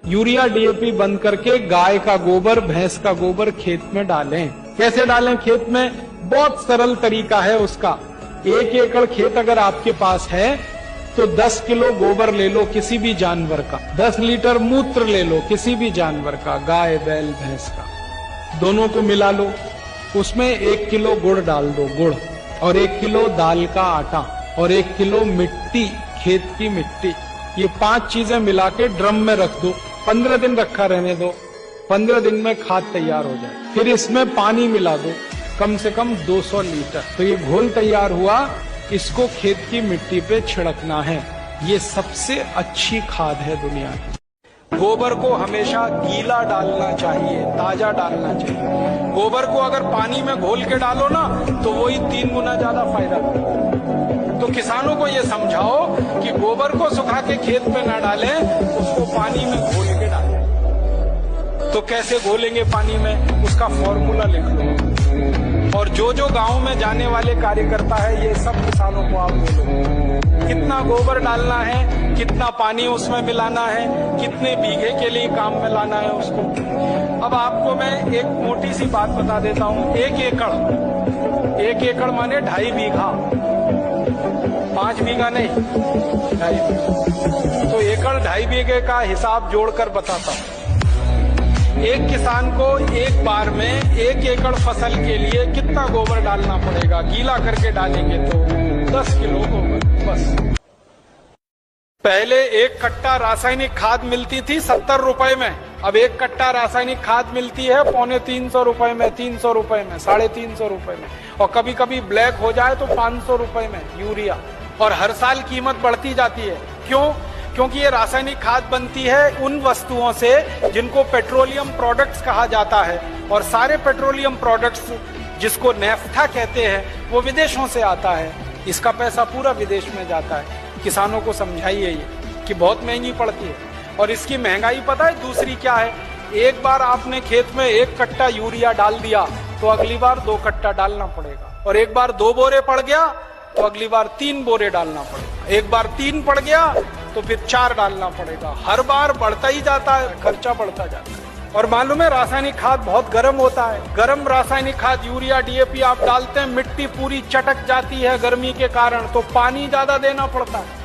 Urea DAP बंद करके गाय का गोबर, भैंस का गोबर खेत में डालें। कैसे डालें खेत में? बहुत सरल तरीका है उसका। 1 एकड़ खेत अगर आपके पास है तो 10 किलो गोबर ले लो किसी भी जानवर का, 10 लीटर मूत्र ले लो किसी भी जानवर का, गाय बैल भैंस का, दोनों को मिला लो। उसमें 1 किलो गुड़ डाल दो, गुड़, और 1 किलो दाल का आटा और 1 किलो मिट्टी, खेत की मिट्टी। ये 5 चीजें मिला के ड्रम में रख दो, 15 दिन रखा रहने दो। 15 दिन में खाद तैयार हो जाए। फिर इसमें पानी मिला दो, कम से कम 200 लीटर। तो ये घोल तैयार हुआ, इसको खेत की मिट्टी पे छिड़कना है। ये सबसे अच्छी खाद है दुनिया की। गोबर को हमेशा गीला डालना चाहिए, ताजा डालना चाहिए। गोबर को अगर पानी में घोल के डालो ना तो वही 3 गुना ज्यादा फायदा करेगा। तो किसानों को ये समझाओ कि गोबर को सुखा के खेत में ना डालें, उसको पानी में घोल के डालें। तो कैसे घोलेंगे पानी में, उसका फॉर्मूला लिख लो। और जो जो गांव में जाने वाले कार्यकर्ता है, ये सब किसानों को आप बोलो कितना गोबर डालना है, कितना पानी उसमें मिलाना है, कितने बीघे के लिए काम में लाना है उसको। अब आपको मैं एक मोटी सी बात बता देता हूँ। 1 एकड़ माने 2.5 बीघा, 5 बीघा नहीं, 2.5 बीघा। तो एकड़ 2.5 बीघे का हिसाब जोड़कर बताता हूँ। एक किसान को एक बार में 1 एकड़ फसल के लिए कितना गोबर डालना पड़ेगा? गीला करके डालेंगे तो 10 किलो गोबर बस। पहले 1 कट्टा रासायनिक खाद मिलती थी 70 रुपए में, अब 1 कट्टा रासायनिक खाद मिलती है 250 रुपए में, 300 रुपए में, 350 रुपए में, और कभी कभी ब्लैक हो जाए तो 500 रुपए में यूरिया। और हर साल कीमत बढ़ती जाती है। क्यों? क्योंकि ये रासायनिक खाद बनती है उन वस्तुओं से जिनको पेट्रोलियम प्रोडक्ट्स कहा जाता है, और सारे पेट्रोलियम प्रोडक्ट्स जिसको नेफ्था कहते हैं वो विदेशों से आता है। इसका पैसा पूरा विदेश में जाता है। किसानों को समझाइए ये कि बहुत महंगी पड़ती है। और इसकी महंगाई पता है दूसरी क्या है? एक बार आपने खेत में 1 कट्टा यूरिया डाल दिया तो अगली बार 2 कट्टा डालना पड़ेगा, और एक बार 2 बोरे पड़ गया तो अगली बार 3 बोरे डालना पड़ेगा, एक बार 3 पड़ गया तो फिर 4 डालना पड़ेगा। हर बार बढ़ता ही जाता है, खर्चा बढ़ता जाता है। और मालूम है रासायनिक खाद बहुत गर्म होता है। गर्म रासायनिक खाद यूरिया डीएपी आप डालते हैं, मिट्टी पूरी चटक जाती है गर्मी के कारण, तो पानी ज्यादा देना पड़ता है।